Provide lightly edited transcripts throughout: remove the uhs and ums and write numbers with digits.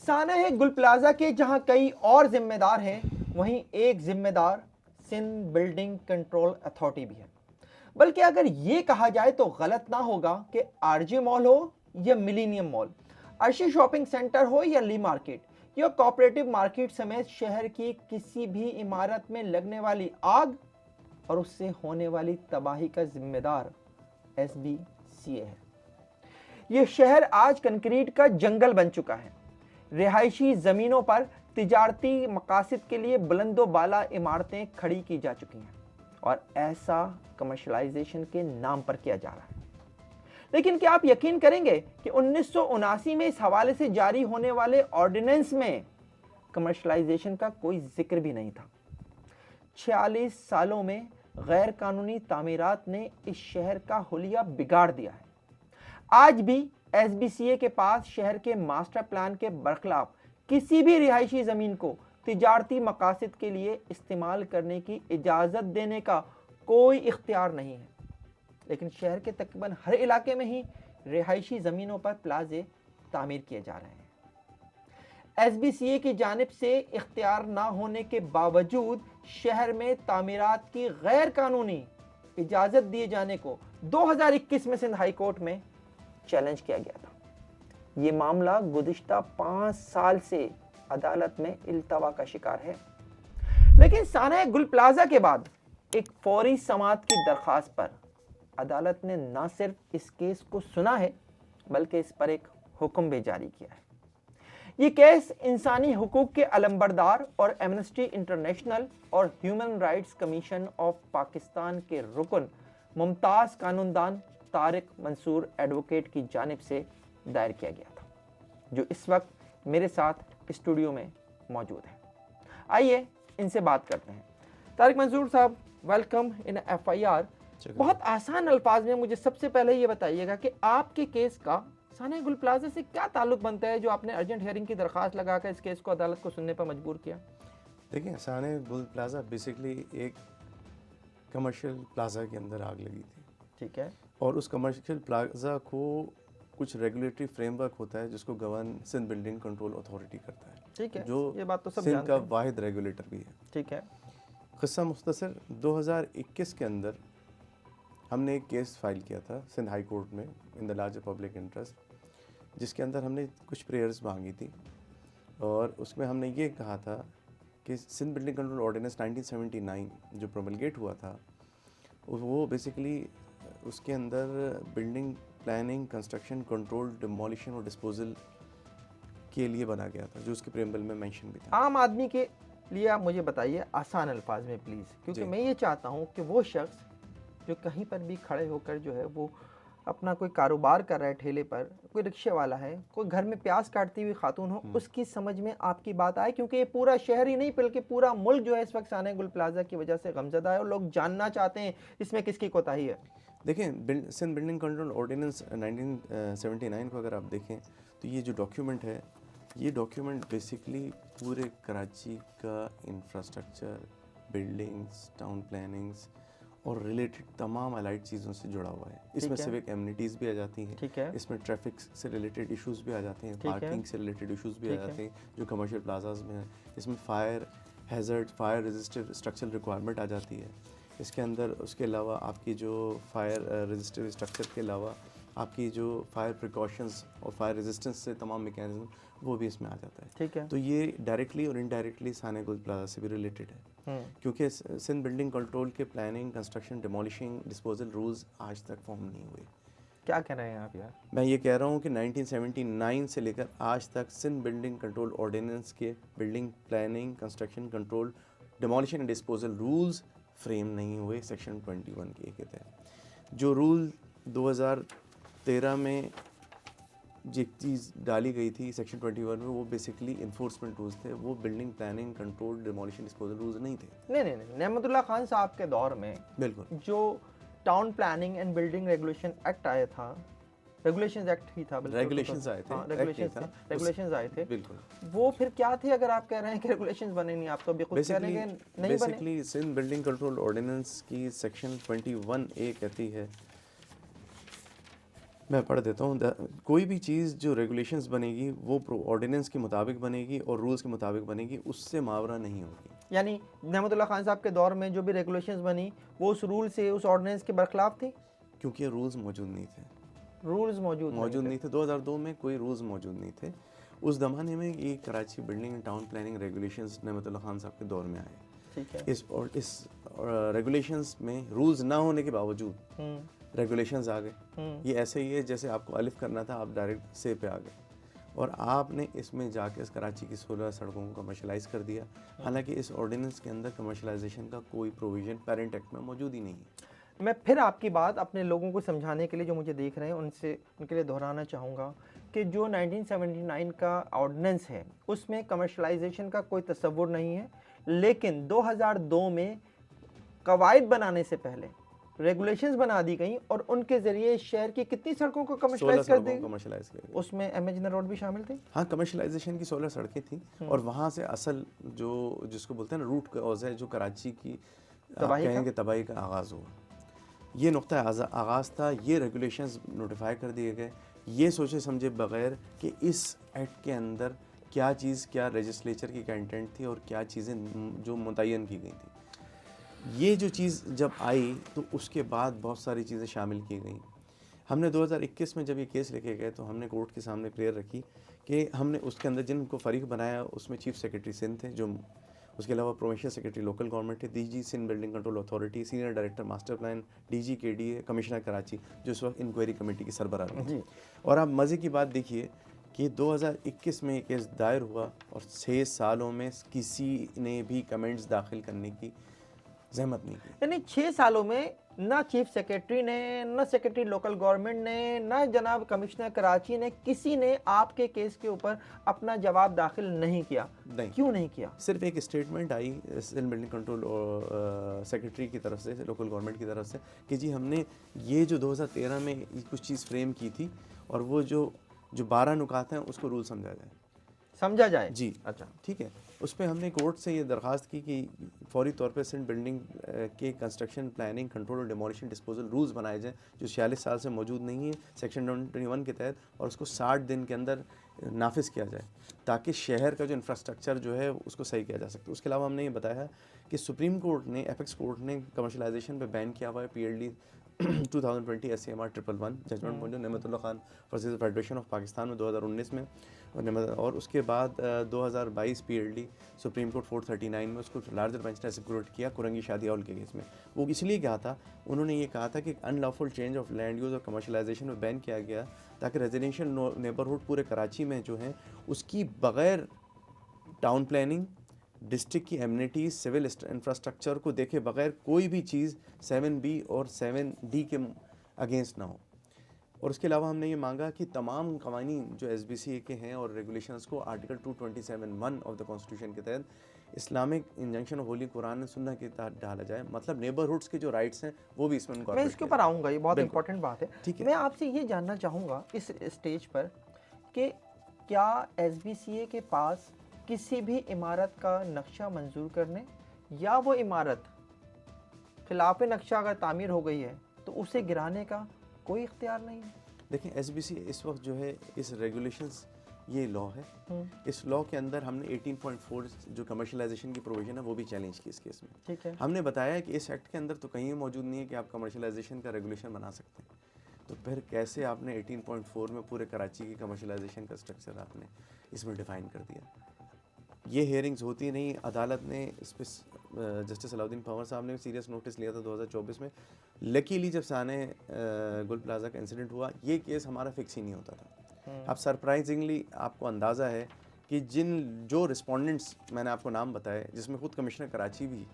सानह गुल प्लाजा के जहां कई और जिम्मेदार हैं, वहीं एक जिम्मेदार सिंध बिल्डिंग कंट्रोल अथॉरिटी भी है। बल्कि अगर ये कहा जाए तो गलत ना होगा कि आरजे मॉल हो या millennium mall, Arshi shopping centre हो या ली मार्केट या कोऑपरेटिव मार्केट समेत शहर की किसी भी इमारत में लगने वाली आग और उससे होने वाली तबाही का जिम्मेदार एसबीसीए है। यह शहर आज कंक्रीट का जंगल बन चुका है। रिहायशी जमीनों पर तिजारती मकासद के लिए बुलंदो बाला इमारतें खड़ी की जा चुकी हैं और ऐसा कमर्शलाइजेशन के नाम पर किया जा रहा है। लेकिन क्या आप यकीन करेंगे कि 1979 में इस हवाले से जारी होने वाले ऑर्डिनेंस में कमर्शलाइजेशन का कोई जिक्र भी नहीं था। 46 सालों में गैर कानूनी तामीरात ने इस शहर का हुलिया बिगाड़ दिया है। आज भी एसबीसीए के पास शहर के मास्टर प्लान के बरखिलाफ किसी भी रिहायशी जमीन को तिजारती मकासद के लिए इस्तेमाल करने की इजाज़त देने का कोई इख्तियार नहीं है। लेकिन शहर के तकरीबन हर इलाके में ही रिहायशी ज़मीनों पर प्लाजे तामीर किए जा रहे हैं। एसबीसीए की जानिब से इख्तियार ना होने के बावजूद शहर में तामीरात की गैर कानूनी इजाज़त दिए जाने को 2021 में सिंध हाई कोर्ट में चैलेंज किया गया था। ये मामला गुज़िश्ता 5 साल से अदालत में इल्तवा का शिकार है। लेकिन सानह गुल प्लाजा के बाद एक फौरी समाअत की दरख्वास्त पर अदालत ने न सिर्फ इस केस को सुना है बल्कि इस पर एक हुक्म भी जारी किया है। ये केस इंसानी हुकूक के अलंबरदार और एमनेस्टी इंटरनेशनल और human rights commission of Pakistan के रुकन मुमताज़ कानूनदान तारिक मंसूर एडवोकेट की जानिब से दायर किया गया था, जो इस वक्त मेरे साथ स्टूडियो में मौजूद है। आइए इनसे बात करते हैं। तारिक मंसूर साहब, वेलकम इन एफआईआर। बहुत आसान अल्फाज में मुझे सबसे पहले ये बताइएगा कि आपके केस का सानह गुल प्लाजा से क्या ताल्लुक बनता है, जो आपने अर्जेंट हियरिंग की दरख्वास्त लगाकर इस केस को अदालत को सुनने पर मजबूर किया? देखिए, सानह गुल प्लाजा बेसिकली एक कमर्शियल प्लाजा के अंदर आग लगी थी। ठीक है। और उस कमर्शियल प्लाजा को कुछ रेगुलेटरी फ्रेमवर्क होता है जिसको govern Sindh building control authority करता है। ठीक है, जो ये बात तो सब सिंध जानते का हैं। वाहिद रेगुलेटर भी है। ठीक है। क़िस्सा मुख्तसर 2021 के अंदर हमने एक केस फाइल किया था सिंध हाई कोर्ट में in the larger public interest, जिसके अंदर हमने कुछ प्रेयर्स मांगी थी और उसमें हमने ये कहा था कि सिंध बिल्डिंग कंट्रोल ऑर्डिनेंस 1979 जो प्रोमलगेट हुआ था वो बेसिकली उसके अंदर building planning, construction, control, demolition और डिस्पोजल के लिए बना गया था, जो उसके प्रेम्बल में मेंशन भी था। आम आदमी के लिए आप मुझे बताइए आसान अल्फाज में प्लीज़, क्योंकि मैं ये चाहता हूँ कि वो शख्स जो कहीं पर भी खड़े होकर जो है वो अपना कोई कारोबार कर रहा है, ठेले पर कोई रिक्शे वाला है, कोई घर में प्याज काटती हुई खातून हो, उसकी समझ में आपकी बात आए, क्योंकि ये पूरा शहर ही नहीं बल्कि पूरा मुल्क जो है इस वक्त सानह गुल प्लाजा की वजह से गमज़दा है और लोग जानना चाहते हैं इसमें किसकी कोताही है। देखिए, सिंध बिल्डिंग कंट्रोल ऑर्डिनेंस 1979 को अगर आप देखें तो ये जो डॉक्यूमेंट है, ये डॉक्यूमेंट बेसिकली पूरे कराची का इंफ्रास्ट्रक्चर, बिल्डिंग्स, टाउन प्लानिंग्स और रिलेटेड तमाम अलाइड चीज़ों से जुड़ा हुआ है। इसमें सिविक एमिनिटीज़ भी आ जाती हैं। ठीक है। इसमें ट्रैफिक से रिलेटेड इश्यूज़ भी आ जाते हैं, पार्किंग से रिलेटेड इश्यूज़ भी आ जाते हैं जो कमर्शियल प्लाजाज में है। इसमें fire hazard, fire resistive structural requirement आ जाती है। इसके अंदर उसके अलावा आपकी जो फायर रेजिस्टिव स्ट्रक्चर के अलावा आपकी जो फायर प्रिकॉशंस और फायर रेजिस्टेंस से तमाम मैकेनिज्म वो भी इसमें आ जाता है। ठीक है। तो ये डायरेक्टली और इनडायरेक्टली सानह गुल प्लाजा से भी रिलेटेड है, क्योंकि सिंध बिल्डिंग कंट्रोल के planning, construction, demolishing, disposal rules आज तक फॉर्म नहीं हुए। क्या कह रहे हैं आप यार? मैं ये कह रहा हूँ कि 1979 से लेकर आज तक सिंध बिल्डिंग कंट्रोल ऑर्डिनेंस के building planning, construction, control, demolition and disposal rules frame नहीं हुए सेक्शन 21 के तहत। जो रूल 2013 में जो चीज़ डाली गई थी सेक्शन 21 में, वो बेसिकली इन्फोर्समेंट रूल्स थे, वो building planning, control, demolition, disposal rules नहीं थे। नहीं, नेमतुल्लाह खान साहब के दौर में बिल्कुल जो town planning and building regulation act आया था, रेगुलेशंस एक्ट ही था, रेगुलेशंस आए थे, रेगुलेशंस आए थे, बिल्कुल। वो फिर क्या थे? अगर आप कह रहे हैं कि रेगुलेशंस बने नहीं, आप तो अभी खुद कह रहे हैं नहीं बने। Basically Sindh building control ordinance की सेक्शन 21A कहती है मैं पढ़ देता हूँ। कोई भी चीज़ जो रेगुलेशंस बनेगी वो ऑर्डिनेंस के मुताबिक बनेगी और रूल्स के मुताबिक बनेगी, उससे मावरा नहीं होगी। यानी नेमतुल्लाह खान साहब के दौर में जो भी रेगुलेशंस बनी वो उस रूल से, उस ऑर्डिनेंस के बरखिलाफ थी, क्योंकि रूल्स मौजूद नहीं थे। रूल्स मौजूद नहीं थे। 2002 में कोई रूल्स मौजूद नहीं थे। उस ज़माने में ये Karachi building and town planning regulations Nematullah Khan साहब के दौर में आए। ठीक है। इस रेगुलेशंस में रूल्स ना होने के बावजूद रेगुलेशंस आ गए। ये ऐसे ही है जैसे आपको अलिफ करना था, आप डायरेक्ट से पे आ गए और आपने इसमें जाके इस कराची की 16 सड़कों को कमर्शलाइज़ कर दिया। हालांकि इस ऑर्डिनेंस के अंदर कमर्शलाइजेशन का कोई प्रोविज़न पेरेंट एक्ट में मौजूद ही नहीं है। मैं फिर आपकी बात अपने लोगों को समझाने के लिए, जो मुझे देख रहे हैं, उनके लिए दोहराना चाहूँगा कि जो 1979 का ऑर्डिनेंस है उसमें कमर्शलाइजेशन का कोई तस्वुर नहीं है, लेकिन 2002 में कवायद बनाने से पहले रेगुलेशंस बना दी गई और उनके जरिए शहर की कितनी सड़कों को कमर्शलाइज कर दी, कमर्शलाइज कर दी। उसमें एमएजन रोड भी शामिल थी। हाँ, कमर्शलाइजेशन की 16 सड़कें थी और वहाँ से असल जो जिसको बोलते हैं ना रूट कॉज है, जो कराची की कहेंगे तबाही का आगाज़ हुआ, ये नुक्ता आगाज़ था। ये रेगुलेशंस नोटिफाई कर दिए गए ये सोचे समझे बगैर कि इस एक्ट के अंदर क्या चीज़, क्या लेजिस्लेचर की कंटेंट थी और क्या चीज़ें जो मुतय्यन की गई थी। ये जो चीज़ जब आई तो उसके बाद बहुत सारी चीज़ें शामिल की गई। हमने 2021 में जब ये केस लेके गए तो हमने कोर्ट के सामने प्रेयर रखी कि हमने उसके अंदर जिनको फ़रीक बनाया उसमें चीफ सेक्रेटरी सिंध थे, जो उसके अलावा प्रोविंशियल सेक्रेटरी लोकल गवर्नमेंट थे, DG Sindh building control authority, senior director master plan, DG KDA, commissioner Karachi जो इस वक्त इंक्वायरी कमेटी की सरबराह हैं। और आप मज़े की बात देखिए कि 2021 में ये केस दायर हुआ और 6 सालों में किसी ने भी कमेंट्स दाखिल करने की जहमत नहीं की। यानी 6 सालों में ना चीफ सेक्रेटरी ने, ना सेक्रेटरी लोकल गवर्नमेंट ने, ना जनाब कमिश्नर कराची ने, किसी ने आपके केस के ऊपर अपना जवाब दाखिल नहीं किया। नहीं। क्यों नहीं किया? सिर्फ एक स्टेटमेंट आई सिंध बिल्डिंग कंट्रोल सेक्रेटरी की तरफ से, लोकल गवर्नमेंट की तरफ से, कि जी हमने ये जो 2013 में कुछ चीज़ फ्रेम की थी और वो जो 12 नुकात हैं उसको रूल समझा जाए जी। अच्छा, ठीक है। उस पर हमने कोर्ट से ये दरख्वास्त की कि फौरी तौर पे सिंध बिल्डिंग के कंस्ट्रक्शन, प्लानिंग, कंट्रोल और डिमोलिशन डिस्पोजल रूल्स बनाए जाएँ जो 46 साल से मौजूद नहीं है सेक्शन 121 के तहत, और उसको 60 दिन के अंदर नाफिज किया जाए ताकि शहर का जो इंफ्रास्ट्रक्चर जो है उसको सही किया जा सके। उसके अलावा हमने ये बताया कि सुप्रीम कोर्ट ने, एपेक्स कोर्ट ने कमर्शलाइजेशन पर बैन किया हुआ है PLD 2020 SCMR 111 जजमेंट पहुंचा Nematullah Khan versus federation of Pakistan में 2019 में, और उसके बाद 2022 PLD सुप्रीम कोर्ट 439 में उसको लार्जर बेंच ने एग्जीक्यूट किया कुरंगी शादी हॉल के केस में। वो इसलिए कहा था, उन्होंने ये कहा था कि unlawful change of land use और कमर्शलाइजेशन में बैन किया गया ताकि रेजिडेंशियल नेबरहुड पूरे कराची में जो है उसकी बग़ैर टाउन प्लानिंग, डिस्ट्रिक्ट की एमिनिटीज़, सिविल इंफ्रास्ट्रक्चर को देखे बगैर कोई भी चीज़ 7B और 7D के अगेंस्ट ना हो। और उसके अलावा हमने ये मांगा कि तमाम कवानीन जो SBCA के हैं और रेगुलेशंस को आर्टिकल 227(1) ऑफ द कॉन्स्टिट्यूशन के तहत Islamic injunction of Holi Quran और सुन्नह के तहत डाला जाए, मतलब नेबरहुड्स के जो राइट्स हैं वो भी इसमें मैं इसके ऊपर आऊँगा, ये बहुत इंपॉर्टेंट बात है। ठीक है, मैं आपसे ये जानना चाहूँगा इस स्टेज पर कि क्या SBCA के पास किसी भी इमारत का नक्शा मंजूर करने या वो इमारत खिलाफ नक्शा अगर तामीर हो गई है तो उसे गिराने का कोई इख्तियार नहीं है? देखिए, SBCA इस वक्त जो है इस रेगुलेशंस, ये लॉ है, इस लॉ के अंदर हमने 18.4 जो कमर्शलाइजेशन की प्रोविजन है वो भी चैलेंज की इस केस में। ठीक है। हमने बताया कि इस एक्ट के अंदर तो कहीं मौजूद नहीं है कि आप कमर्शलाइजेशन का रेगुलेशन बना सकते हैं, तो फिर कैसे आपने 18.4 में पूरे कराची की कमर्शलाइजेशन का स्ट्रक्चर आपने इसमें डिफ़ाइन कर दिया। ये हेयरिंग्स होती नहीं, अदालत ने इस पर जस्टिस अलाउद्दीन पंवर साहब ने सीरियस नोटिस लिया था 2024 में। लकीली जब साने गुल प्लाजा का इंसिडेंट हुआ ये केस हमारा फिक्स ही नहीं होता था। अब सरप्राइजिंगली आपको अंदाज़ा है कि जो रिस्पोंडेंट्स मैंने आपको नाम बताए, जिसमें खुद कमिश्नर कराची भी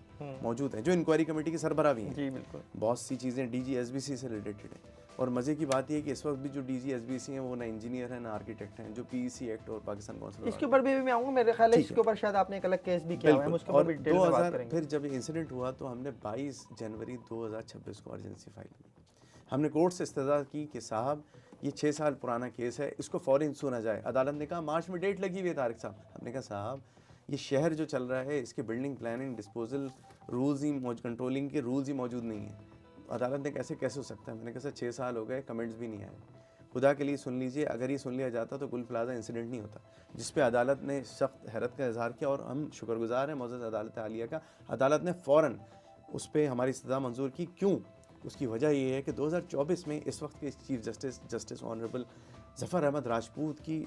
मौजूद हैं, जो इंक्वायरी कमेटी के सरबराह भी हैं, जी बिल्कुल, बहुत सी चीज़ें DG SBC से रिलेटेड हैं। और मज़े की बात यह है कि इस वक्त भी जो DG SBC हैं वो ना इंजीनियर हैं ना आर्किटेक्ट हैं, जो PEC एक्ट और पाकिस्तान काउंसिल, इसके ऊपर भी मैं आऊँगा, मेरे ख्याल है इसके ऊपर शायद आपने एक अलग केस भी किया हुआ है, उसके ऊपर भी डिटेल में बात करेंगे। फिर जब इंसिडेंट हुआ तो हमने 22 जनवरी 2026 को अर्जेंसी फाइल की। हमने कोर्ट से इस्तदा की कि साहब ये 6 साल पुराना केस है, इसको फ़ौरन सुना जाए। अदालत ने कहा मार्च में डेट लगी हुई है तारिक साहब। हमने कहा साहब ये शहर जो चल रहा है इसके बिल्डिंग प्लानिंग डिस्पोजल रूल्स ही कंट्रोलिंग के रूल्स ही मौजूद नहीं है, अदालत ने कैसे हो सकता है। मैंने कहा सर 6 साल हो गए, कमेंट्स भी नहीं आए। खुदा के लिए सुन लीजिए, अगर ये सुन लिया जाता तो गुल प्लाजा इंसिडेंट नहीं होता, जिस पे अदालत ने सख्त हैरत का इजहार किया और हम शुक्रगुजार हैं मौजूद अदालत आलिया का। अदालत ने फ़ौरन उस पर हमारी सज़ा मंजूर की। क्यों? उसकी वजह ये है कि 2024 में इस वक्त के chief justice honourable Zafar Ahmed Rajput की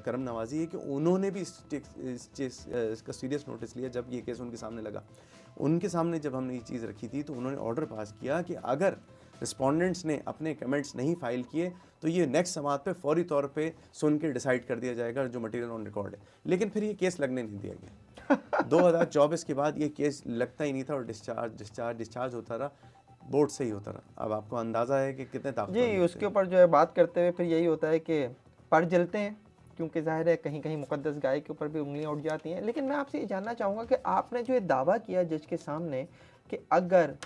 करम नवाजी है कि उन्होंने भी इसका सीरियस नोटिस लिया। जब ये केस उनके सामने लगा, उनके सामने जब हमने ये चीज़ रखी थी तो उन्होंने ऑर्डर पास किया कि अगर रिस्पोंडेंट्स ने अपने कमेंट्स नहीं फाइल किए तो ये नेक्स्ट समात पे फौरी तौर पे सुन के डिसाइड कर दिया जाएगा जो मटेरियल ऑन रिकॉर्ड है। लेकिन फिर ये केस लगने नहीं दिया गया। 2024 के बाद ये केस लगता ही नहीं था और डिस्चार्ज होता रहा, बोर्ड से ही होता रहा। अब आपको अंदाज़ा है कि कितने ताकत जी, उसके ऊपर जो है बात करते हुए फिर यही होता है कि पर जलते हैं, क्योंकि जाहिर है कहीं कहीं मुकद्दस गाय के ऊपर भी उंगलियां उठ जाती हैं। लेकिन मैं आपसे ये जानना चाहूँगा कि आपने जो ये दावा किया जज के सामने कि अगर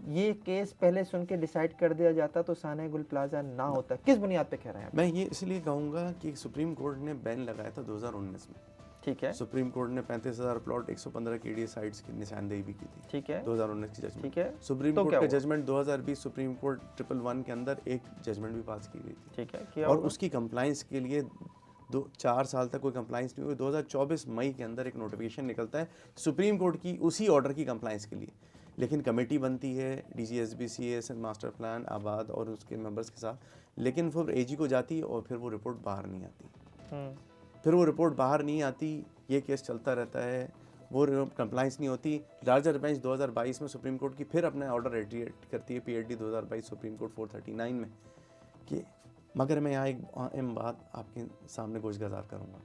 ये केस पहले सुन के डिसाइड कर दिया जाता तो साना गुल प्लाजा ना होता, किस बुनियाद पे कह रहे हैं आप? मैं ये इसलिए कहूँगा कि सुप्रीम कोर्ट ने बैन लगाया था 2019 में। ठीक है, सुप्रीम कोर्ट ने 35,000 प्लॉट 115 केडीए साइट्स की निशानदेही भी की थी। ठीक है, 2019 की जजमेंट। ठीक है, सुप्रीम तो कोर्ट क्या का हुआ? जजमेंट 2020 सुप्रीम कोर्ट 111 के अंदर एक जजमेंट भी पास की गई थी। ठीक है, किया और होगा? उसकी कंप्लाइंस के लिए 4 साल तक कोई कंप्लाइंस नहीं हुई। 2024 मई के अंदर एक नोटिफिकेशन निकलता है सुप्रीम कोर्ट की उसी ऑर्डर की कंप्लाइंस के लिए। लेकिन कमेटी बनती है DGSBCA मास्टर प्लान आबाद और उसके मेंबर्स के साथ, लेकिन फिर AG को जाती है और फिर वो रिपोर्ट बाहर नहीं आती। फिर वो रिपोर्ट बाहर नहीं आती, ये केस चलता रहता है, वो कंप्लाइंस नहीं होती। लार्जर बेंच 2022 में सुप्रीम कोर्ट की फिर अपना ऑर्डर रेटिएट करती है PLD 2022 सुप्रीम कोर्ट 439 में कि मगर मैं यहाँ एक अहम बात आपके सामने गोशगजार करूँगा।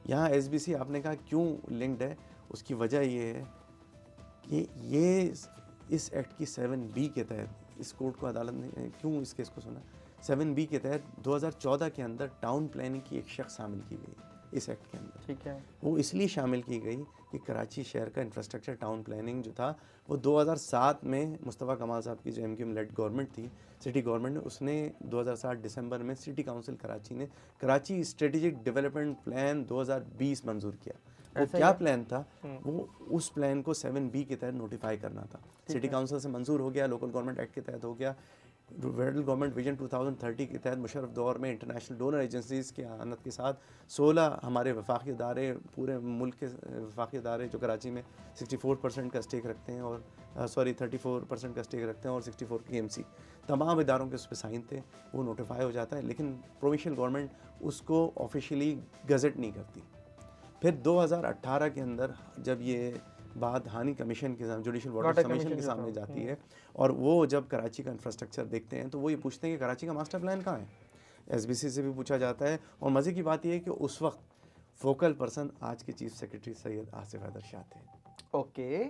यहाँ SBC आपने कहा क्यों लिंक्ड है, उसकी वजह ये है कि ये इस एक्ट की 7B के तहत इस कोर्ट को अदालत ने क्यों इस केस को सुना। 7B के तहत 2014 के अंदर टाउन प्लानिंग की एक शख्स शामिल की गई इस एक्ट के अंदर। ठीक है, वो इसलिए शामिल की गई कि कराची शहर का इंफ्रास्ट्रक्चर टाउन प्लानिंग जो था वो 2007 में मुस्तफ़ा कमाल साहब की जो MQM लेड गवर्नमेंट थी, सिटी गवर्नमेंट ने, उसने 2007 दिसंबर में सिटी काउंसिल कराची ने कराची स्ट्रेटेजिक डेवलपमेंट प्लान 2020 मंजूर किया। वो क्या प्लान था? वो उस प्लान को 7B के तहत नोटिफाई करना था। सिटी काउंसिल से मंजूर हो गया, लोकल गवर्नमेंट एक्ट के तहत हो गया। फेडरल गवर्नमेंट विजन 2030 के तहत मुशर्रफ दौर में इंटरनेशनल डोनर एजेंसीज़ के आनत के साथ 16 हमारे वफाकी इदारे, पूरे मुल्क के वफाकी इदारे जो कराची में 64% का स्टेक रखते हैं और 34% का स्टेक रखते हैं और 64 KMC, तमाम इदारों के उस पर साइन थे। वो नोटिफाई हो जाता है, लेकिन प्रोविंशियल गवर्नमेंट उसको ऑफिशियली गज़ट नहीं करती। फिर 2018 के अंदर जब ये बात हानी कमीशन के सामने, जुडिशल वाटर कमीशन के सामने जाती है और वो जब कराची का इंफ्रास्ट्रक्चर देखते हैं तो वो ये पूछते हैं कि कराची का मास्टर प्लान कहाँ है। SBC से भी पूछा जाता है। और मज़े की बात यह है कि उस वक्त फोकल पर्सन आज के चीफ सेक्रेटरी सैयद आसिफ हैदर शाह थे। ओके,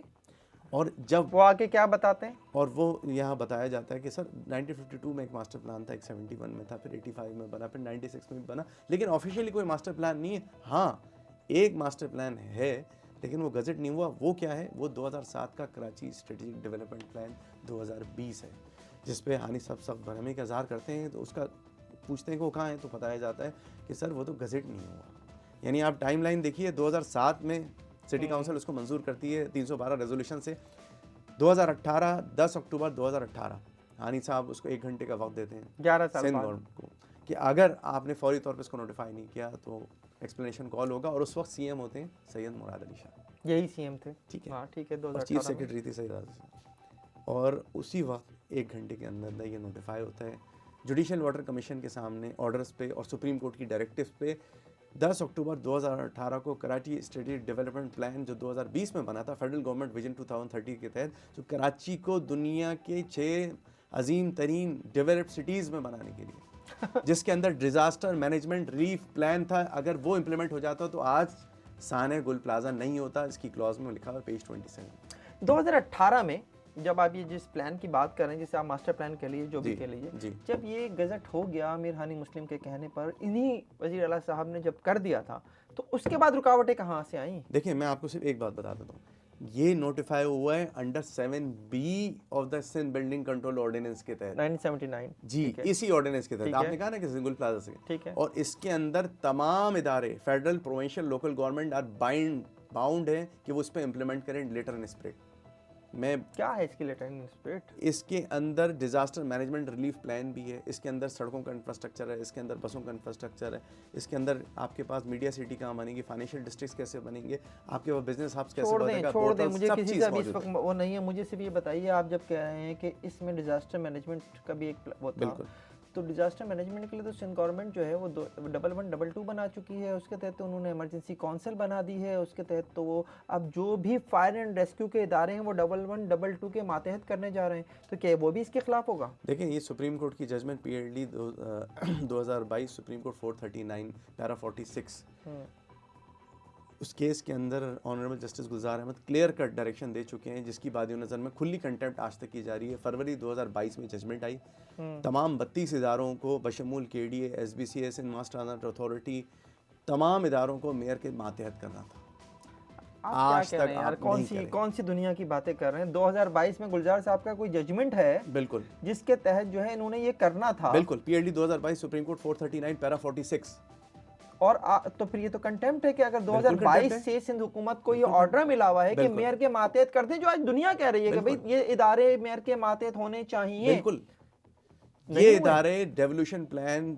और जब वो आगे क्या बताते हैं? और वो यहाँ बताया जाता है कि सर 1952 में एक मास्टर प्लान था, एक 71 में था, फिर 85 में बना, फिर 96 में भी बना, लेकिन ऑफिशियली कोई मास्टर प्लान नहीं है। हाँ, एक मास्टर प्लान है लेकिन वो गज़ट नहीं हुआ। वो क्या है? वो 2007 का कराची स्ट्रेटेजिक डेवलपमेंट प्लान 2020 है, जिस पे हानी साहब सख्त बरहमी का इज़हार करते हैं। तो उसका पूछते हैं कि वो कहाँ है, तो बताया जाता है कि सर वो तो गज़ट नहीं हुआ। यानी आप टाइमलाइन देखिए, 2007 में सिटी काउंसिल उसको मंजूर करती है 312 रेजोल्यूशन से। 2018 10 अक्टूबर 2018 हानी साहब उसको 1 घंटे का वक्त देते हैं 11 साल सिंध बाद। गवर्नमेंट को कि अगर आपने फौरी तौर पे इसको नोटिफाई नहीं किया तो एक्सप्लेनेशन कॉल होगा। और उस वक्त CM होते हैं सैयद मुराद अली शाह, यही CM थे। ठीक है। हाँ, ठीक है, और 2018 चीफ में। सेक्रेटरी थी सैयद आज़म शाह। और उसी वक्त 1 घंटे के अंदर ये नोटिफाई होता है जुडिशल वाटर कमीशन के सामने ऑर्डर्स पे और सुप्रीम कोर्ट की डायरेक्टिव पे। 10 अक्टूबर 2018 को कराची स्ट्रेटेजिक डेवलपमेंट प्लान जो 2020 में बना था फेडरल गवर्नमेंट विजन 2030 के तहत, जो कराची को दुनिया के 6 अजीम तरीन डेवलप्ड सिटीज़ में बनाने के लिए जिसके अंदर डिज़ास्टर मैनेजमेंट रीफ प्लान था, अगर वो इम्प्लीमेंट हो जाता तो आज साने गुल प्लाजा नहीं होता। इसकी क्लॉज में लिखा हुआ पेज 27। 2018 में जब आप ये जिस प्लान की बात कर रहे हैं, जिसे आप मास्टर प्लान कह लीजिए, जो भी जी, कह लीजिए, जी। जब ये गजट हो गया अमीर हानी मुस्लिम के कहने पर, इन्हीं वजीर आला साहब ने जब कर दिया था, तो उसके बाद रुकावटें कहाँ से आई? देखिए, मैं आपको सिर्फ एक बात बता देता हूँ, ये नोटिफाई हुआ है under 7B of the Sindh building control ordinance के तहत 1979। जी, ठीक है, इसी ऑर्डिनेंस के तहत। ठीक है। आपने कहा ना कि सिंगुल प्लाजा से, ठीक है, और इसके अंदर तमाम इदारे federal provincial local government are bound है कि वो इस पर इम्प्लीमेंट करें लेटर एंड स्प्रेड। मैं क्या है इसकी लेटरिंग स्पिरिट? इसके अंदर डिज़ास्टर मैनेजमेंट रिलीफ प्लान भी है, इसके अंदर सड़कों का इंफ्रास्ट्रक्चर है, इसके अंदर बसों का इंफ्रास्ट्रक्चर है, इसके अंदर आपके पास मीडिया सिटी कहाँ बनेगी, फाइनेंशियल डिस्ट्रिक्ट्स कैसे बनेंगे, आपके पास बिजनेस हब्स कैसे बनेगा, छोड़ दें, पोर्टल, मुझे सब किसी चीज़ से अभी इस मौजूद वक्त है। वो नहीं है। मुझे सिर्फ ये बताइए, आप जब कह रहे हैं कि इसमें डिजास्टर मैनेजमेंट का भी एक वो था, बिल्कुल। तो डिजास्टर मैनेजमेंट के लिए तो सिंध गवर्नमेंट जो है वो 1122 बना चुकी है, उसके तहत तो उन्होंने इमरजेंसी काउंसिल बना दी है, उसके तहत तो वो अब जो भी फायर एंड रेस्क्यू के इदारे हैं वो 1122 के मातहत करने जा रहे हैं, तो क्या वो भी इसके खिलाफ होगा? देखिए, ये सुप्रीम कोर्ट की judgment PLD 2022 supreme court 439 para 46, उस केस के अंदर honourable justice Gulzar Ahmed clear cut direction दे चुके हैं, जिसकी बादी नज़र में खुली कंटेम्प्ट आज तक की जा रही है। फरवरी 2022 में जजमेंट आई, तमाम 32 इदारों को बशमूल KDA, SBCA, Sindh mass transport authority, तमाम इदारों को मेयर के मातहत करना था। आप आज क्या कह रहे तक हैं यार? आप नहीं करें। कौन सी दुनिया की बातें कर रहे हैं? 2022 में गुलजार साहब का कोई जजमेंट है बिल्कुल, जिसके तहत जो है इन्होंने ये करना था? बिल्कुल। PLD 2022 supreme court 439 para 46। और तो फिर ये तो कंटेम्प्ट है कि अगर बिल्कुल 2022 contempt है। से सिंध हुकूमत को ये ऑर्डर मिला हुआ है कि बिल्कुल। मेयर के मातहत कर दें, जो आज दुनिया कह रही है कि भाई ये इदारे मेयर के मातहत होने चाहिए। बिल्कुल, ये इदारे डेवोल्यूशन प्लान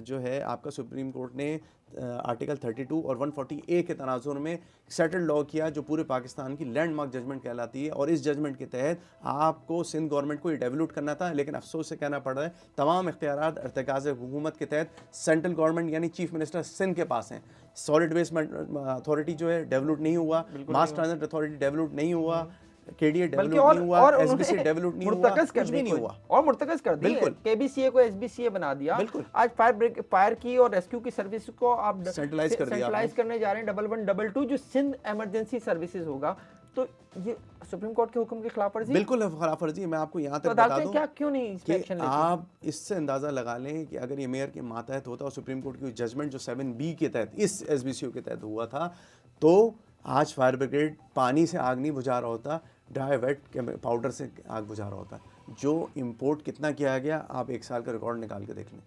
जो है आपका सुप्रीम कोर्ट ने आर्टिकल 32 और 140A के तनाजुर में सेटल लॉ किया, जो पूरे पाकिस्तान की लैंडमार्क जजमेंट कहलाती है। और इस जजमेंट के तहत आपको सिंध गवर्नमेंट को ये डेवलूट करना था, लेकिन अफसोस से कहना पड़ रहा है तमाम इख्तियारात अर्तकाज़ हुकूमत के तहत सेंट्रल गवर्नमेंट यानी चीफ मिनिस्टर सिंध के पास हैं। सॉलिड वेस्ट अथॉरिटी जो है डेवलूट नहीं हुआ, मास ट्रांजिट अथॉरिटी डेवलट नहीं हुआ, KDA डेवलट नहीं हुआ, SBCA डेवलट नहीं हुआ, कुछ भी नहीं हुआ और मुर्तकज़ कर दी। बिल्कुल। KBCA को SBCA बना दिया। बिल्कुल। आज फायर की और रेस्क्यू की सर्विस को आप सेंट्रलाइज कर दिया आपने। करने जा रहे हैं 1122 जो सिंध इमरजेंसी सर्विसेज होगा। तो ये सुप्रीम कोर्ट के हुक्म की खिलाफवर्जी, बिल्कुल खिलाफवर्जी। मैं आपको यहाँ तक तो बता दूं क्या क्यों नहीं इस पे कि एक्शन लेती? आप इससे अंदाज़ा लगा लें कि अगर ये मेयर के मातहत होता और सुप्रीम कोर्ट की जजमेंट जो 7B के तहत इस SBCO के तहत हुआ था, तो आज फायर ब्रिगेड पानी से आग नहीं बुझा रहा होता, ड्राई वेट पाउडर से आग बुझा रहा होता। जो इंपोर्ट कितना किया गया, आप एक साल का रिकॉर्ड निकाल के देख लें।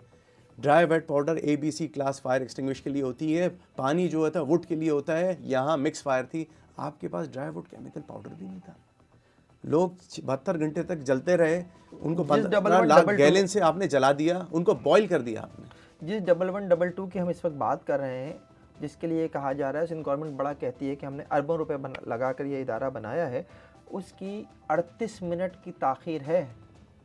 Dry wet powder ABC class fire extinguish के लिए होती है, पानी जो होता है वुड के लिए होता है। यहाँ मिक्स फायर थी, आपके पास ड्राई वुड केमिकल पाउडर भी नहीं था। लोग 72 घंटे तक जलते रहे, उनको 15 लाख गैलन से आपने जला दिया, उनको बॉयल कर दिया आपने। जिस 1122 की हम इस वक्त बात कर रहे हैं, जिसके लिए कहा जा रहा है, सिंध गवर्नमेंट बड़ा कहती है कि हमने अरबों रुपए लगाकर ये इदारा बनाया है, उसकी 38 मिनट की ताखीर है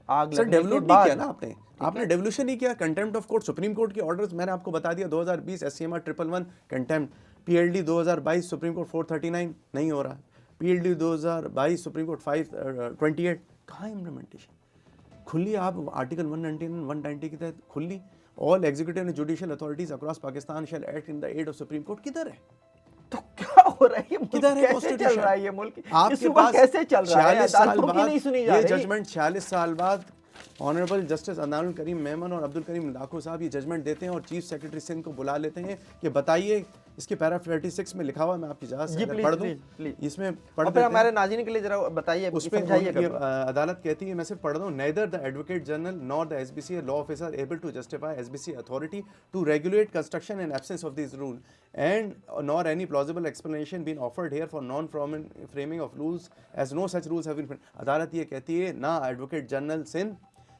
आग सर लगने के डेवलप नहीं बाद। किया ना आपने डेवल्यूशन नहीं किया। Contempt of court, supreme court के ऑर्डर्स मैंने आपको बता दिया। 2020 SCMR 111 contempt, PLD 2022 supreme court 439 नहीं हो रहा, PLD 2022 सुप्रीम कोर्ट 528 कहाँ इम्प्लीमेंटेशन खुली? आप आर्टिकल 119 190 के तहत खुली, all executive and judicial authorities across Pakistan shall act in the aid of supreme court. किधर है? तो क्या हो रहा है? ये मुल्क किधर है कैसे चल रहा है? ये मुल्क आपके पास कैसे चल रहा है? 46 साल अदालतों की बाद नहीं सुनी जा ये रही। जजमेंट 46 साल बाद ऑनरेबल जस्टिस अनारुल करीम मेमन और अब्दुल करीम लाखो साहब ये जजमेंट देते हैं और चीफ सेक्रेटरी सिंध को बुला लेते हैं कि बताइए, इसके पैरा 36 में लिखा हुआ है, मैं आपकी इजाज़त से पढ़ दूं, इसमें पढ़ देते हैं। हमारे नाज़रीन के लिए जरा बताइए, समझाइए। अदालत कहती है, मैं सिर्फ पढ़ दूं, neither the advocate general nor the SBCA law officer able to justify SBCA authority to regulate construction in absence of this rule and nor any plausible explanation been offered here for non framing of rules as no such rules have been. अदालत ये कहती है ना advocate general Sindh,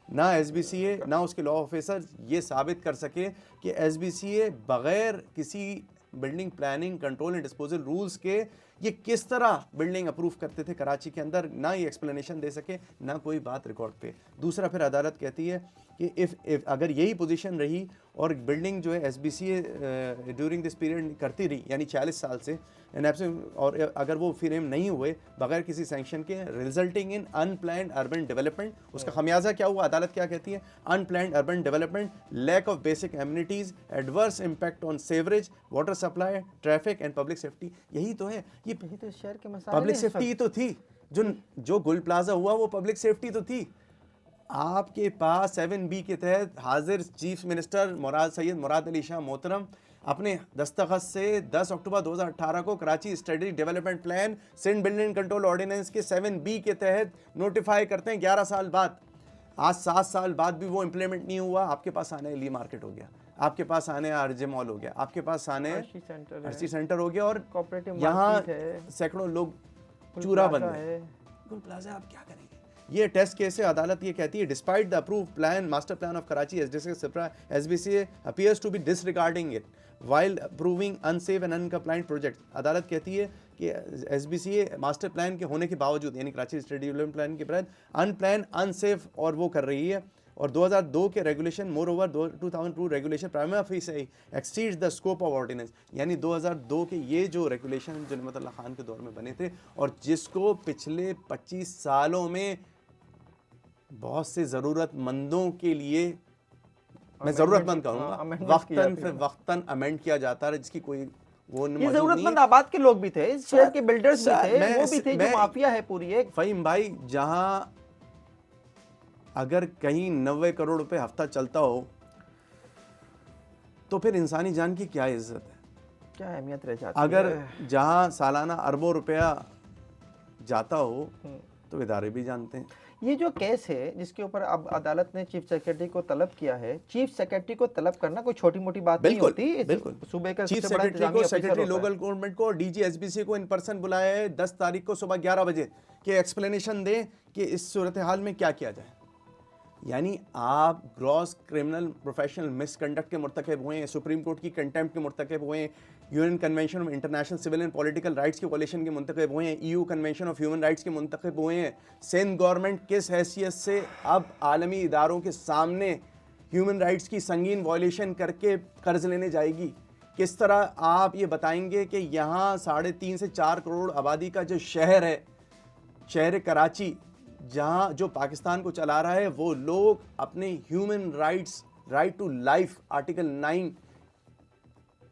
ना SBCA, ना उसके law officer ये साबित कर सके कि SBCA बग़ैर किसी building planning control and disposal rules के ये किस तरह बिल्डिंग अप्रूव करते थे कराची के अंदर, ना ये एक्सप्लेनेशन दे सके, ना कोई बात रिकॉर्ड पे। दूसरा, फिर अदालत कहती है कि इफ़ अगर यही पोजीशन रही और बिल्डिंग जो है SBCA ड्यूरिंग दिस पीरियड करती रही, यानी 40 साल से और अगर वो फ्रेम नहीं हुए बगैर किसी सैंक्शन के, resulting in unplanned urban development, उसका खमियाजा क्या हुआ? अदालत क्या कहती है? Unplanned urban development, lack of basic amenities, adverse impact on sewerage, water supply, traffic and public safety. यही तो है, ये तो शहर के मसाले पब्लिक सेफ्टी तो थी। जो गुल प्लाजा हुआ वो पब्लिक सेफ्टी तो थी। आपके पास 7B के तहत हाजिर चीफ मिनिस्टर सैयद मुराद अली शाह मोहतरम अपने दस्तखत से 10 अक्टूबर 2018 को Karachi strategic development plan Sindh building control ordinance के 7B के तहत नोटिफाई करते हैं 11 साल बाद। आज 7 साल बाद भी वो इम्प्लीमेंट नहीं हुआ। आपके पास आने ली मार्केट हो गया, आपके पास आने RJ मॉल हो गया, आपके पास आने RC सेंटर हो गया, और यहाँ सैकड़ों लोग चूरा बन गए। गुल प्लाजा आप क्या करेंगे? ये टेस्ट केस है, अदालत ये कहती है despite the approve plan master plan of Karachi SBCA appears to be disregarding it while approving unsafe and uncompliant project. अदालत कहती है कि एसबीसीए मास्टर प्लान के होने के बावजूद, यानी कराची स्टेट डेवलपमेंट प्लान के तहत अनप्लान अनसेफ और वो कर रही है, और 2002 के regulation moreover 2002 regulation prima facie exceeds the scope of ordinance. यानी 2002 के ये जो रेगुलेशन जो निमतुल्लाह खान के दौर में बने थे और जिसको पिछले 25 सालों में बहुत से ज़रूरतमंदों के लिए, मैं ज़रूरतमंद कहूँगा, वक्तन फिर वक्तन अमेंड किया जाता है, जिसकी कोई वो ये ज़रूरतमंद आबाद के लोग भी थे, इस शहर के बिल्डर्स भी थे, वो भी थे जो माफिया है पूरी एक। फ़हीम भाई, जहाँ अगर कहीं 90 करोड़ रुपए हफ्ता चलता हो तो फिर इंसानी जान की क्या इज्जत है, क्या अहमियत रह जाती अगर है। जहां सालाना अरबों रुपया जाता हो तो इदारे भी जानते हैं। ये जो केस है जिसके ऊपर अब अदालत ने चीफ सेक्रेटरी को तलब किया है, चीफ सेक्रेटरी को तलब करना कोई छोटी मोटी बात नहीं होती। बिल्कुल सूबे का चीफ सबसे बड़ा सेक्रेटरी इंतजामी को, ऑफिसर सेक्रेटरी होता है। लोकल गवर्नमेंट को, डीजी एसबीसी को इन पर्सन बुलाया है 10 तारीख को सुबह 11 बजे कि एक्सप्लेनेशन दें कि इस सूरत हाल में क्या किया जाए। यानी आप ग्रॉस क्रिमिनल प्रोफेशनल मिसकंडक्ट के मुर्तकब हुए हैं, सुप्रीम कोर्ट की कंटेम्प्ट के मुर्तकब हुए हैं, UN convention of international civil and political rights के वायलेशन के मुंतकब हुए हैं, EU convention of human rights के मुंतकब हुए हैं। सिंध गवर्नमेंट किस हैसियत से अब आलमी इदारों के सामने ह्यूमन राइट्स की संगीन वायलेशन करके कर्ज लेने जाएगी? किस तरह आप ये बताएंगे कि यहाँ 3.5 से 4 करोड़ आबादी का जो शहर है, शहर कराची, जहाँ जो पाकिस्तान को चला रहा है, वो लोग अपने human rights, right to life, article 9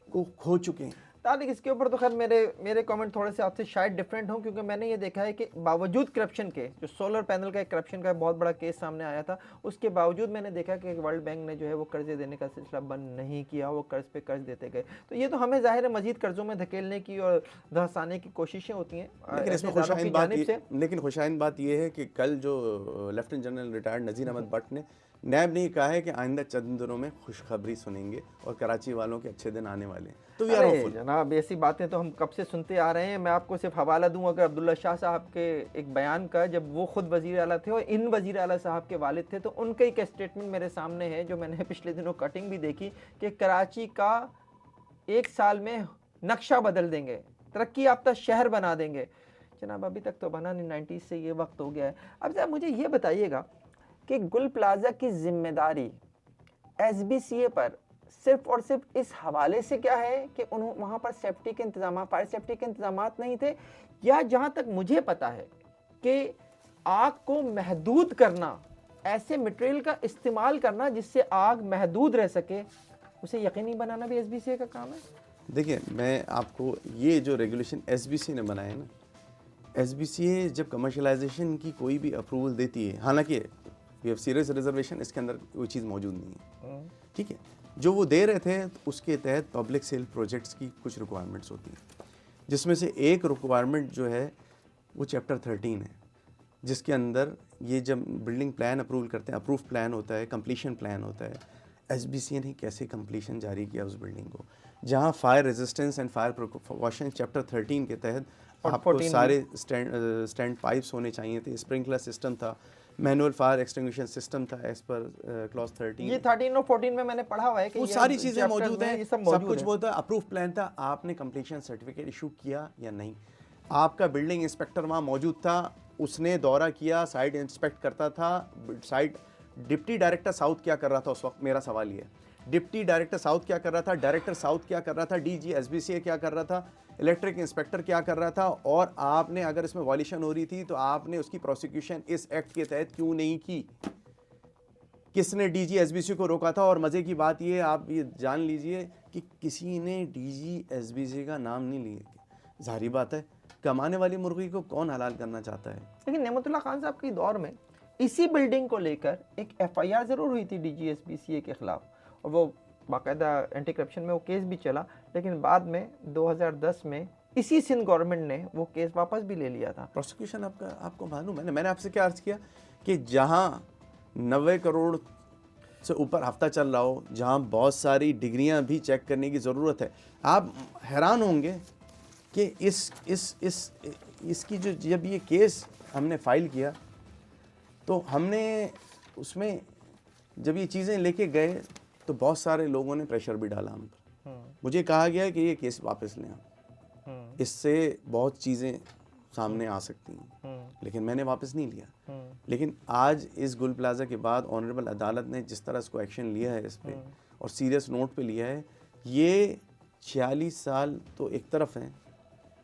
को खो चुके हैं। तालिक इसके ऊपर तो खैर मेरे कमेंट थोड़े से आपसे शायद डिफरेंट हों, क्योंकि मैंने ये देखा है कि बावजूद करप्शन के, जो सोलर पैनल का एक करप्शन का बहुत बड़ा केस सामने आया था, उसके बावजूद मैंने देखा कि वर्ल्ड बैंक ने जो है वो कर्जे देने का सिलसिला बंद नहीं किया, वो कर्ज पे कर्ज देते गए। तो ये तो हमें जाहिर है मजीद कर्जों में धकेलने की और धंसाने की कोशिशें होती हैं। लेकिन इसमें खुशाइन बात ये है कि कल जो लेफ्टिनेंट जनरल रिटायर्ड नज़ीर अहमद भट्ट ने, नैब ने कहा है कि आइंदा चंद दिनों में खुशखबरी सुनेंगे और कराची वालों के अच्छे दिन आने वाले हैं। तो वी आर होपफुल जनाब, ऐसी बातें तो हम कब से सुनते आ रहे हैं। मैं आपको सिर्फ हवाला दूं अगर अब्दुल्ला शाह साहब के एक बयान का, जब वो खुद वजीर आला थे और इन वजीर आला साहब के वालिद थे, तो उनका एक स्टेटमेंट मेरे सामने है जो मैंने पिछले दिनों कटिंग भी देखी कि कराची का 1 साल में नक्शा बदल देंगे, तरक्की याफ्ता शहर बना देंगे। जनाब अभी तक तो बना नहीं, 90s से ये वक्त हो गया है। अब जरा मुझे ये बताइएगा कि गुल प्लाजा की जिम्मेदारी एसबीसीए पर सिर्फ और सिर्फ इस हवाले से क्या है कि उन्होंने वहाँ पर सेफ्टी के इंतजाम, फायर सेफ्टी के इंतजाम नहीं थे, या जहाँ तक मुझे पता है कि आग को महदूद करना, ऐसे मटेरियल का इस्तेमाल करना जिससे आग महदूद रह सके, उसे यकीनी बनाना भी एसबीसीए का काम है। देखिए, मैं आपको ये जो रेगुलेशन एसबीसी ने बनाया है ना, एसबीसीए जब कमर्शलाइजेशन की कोई भी अप्रूवल देती है, हालांकि वी हैव सीरियस रिजर्वेशन, इसके अंदर कोई चीज़ मौजूद नहीं है, ठीक है, जो वो दे रहे थे तो उसके तहत पब्लिक सेल प्रोजेक्ट्स की कुछ रिक्वायरमेंट्स होती हैं, जिसमें से एक रिक्वायरमेंट जो है वो चैप्टर 13 है, जिसके अंदर ये जब बिल्डिंग प्लान अप्रूवल करते हैं, अप्रूव प्लान होता है, कंप्लीशन प्लान होता है, एसबीसी ने कैसे कंप्लीशन जारी किया उस बिल्डिंग को, जहाँ fire resistance and fire precaution chapter 13 के तहत आपको सारे स्टैंड पाइप्स होने चाहिए थे, स्प्रिंकलर सिस्टम था, मैनुअल फायर एक्सटिंग्विशन सिस्टम था एज पर क्लॉज 13। ये 13 और 14 में मैंने पढ़ा हुआ है कि वो सारी चीज़ें मौजूद हैं, सब कुछ वो था, अप्रूव प्लान था। आपने कंप्लीशन सर्टिफिकेट इशू किया या नहीं? आपका बिल्डिंग इंस्पेक्टर वहाँ मौजूद था, उसने दौरा किया, साइट इंस्पेक्ट करता था, साइट डिप्टी डायरेक्टर साउथ क्या कर रहा था उस वक्त? मेरा सवाल ये है, डिप्टी डायरेक्टर साउथ क्या कर रहा था, डायरेक्टर साउथ क्या कर रहा था, डीजी एसबीसीए क्या कर रहा था, इलेक्ट्रिक इंस्पेक्टर क्या कर रहा था, और आपने अगर इसमें वायलेशन हो रही थी तो आपने उसकी प्रोसिक्यूशन इस एक्ट के तहत क्यों नहीं की? किसने डीजी एसबीसी को रोका था? और मज़े की बात ये, आप ये जान लीजिए कि किसी ने डीजी एसबीसी का नाम नहीं लिया। जाहिर बात है, कमाने वाली मुर्गी को कौन हलाल करना चाहता है? लेकिन नेमतुल्लाह खान साहब के दौर में इसी बिल्डिंग को लेकर एक एफआईआर ज़रूर हुई थी डीजी एसबीसीए के खिलाफ, और वो बाकायदा एंटी करप्शन में वो केस भी चला, लेकिन बाद में 2010 में इसी सिंध गवर्नमेंट ने वो केस वापस भी ले लिया था। प्रोसिक्यूशन आपको मालूम है, मैंने आपसे क्या अर्ज किया कि जहां 90 करोड़ से ऊपर हफ्ता चल रहा हो, जहां बहुत सारी डिग्रियां भी चेक करने की ज़रूरत है, आप हैरान होंगे कि इसकी जो जब ये केस हमने फाइल किया तो हमने उसमें जब ये चीज़ें लेके गए तो बहुत सारे लोगों ने प्रेशर भी डाला हम पर। मुझे कहा गया कि ये केस वापस लें आप, इससे बहुत चीज़ें सामने आ सकती हैं, लेकिन मैंने वापस नहीं लिया। लेकिन आज इस गुल प्लाजा के बाद ऑनरेबल अदालत ने जिस तरह इसको एक्शन लिया है इस पर और सीरियस नोट पे लिया है, ये 46 साल तो एक तरफ हैं,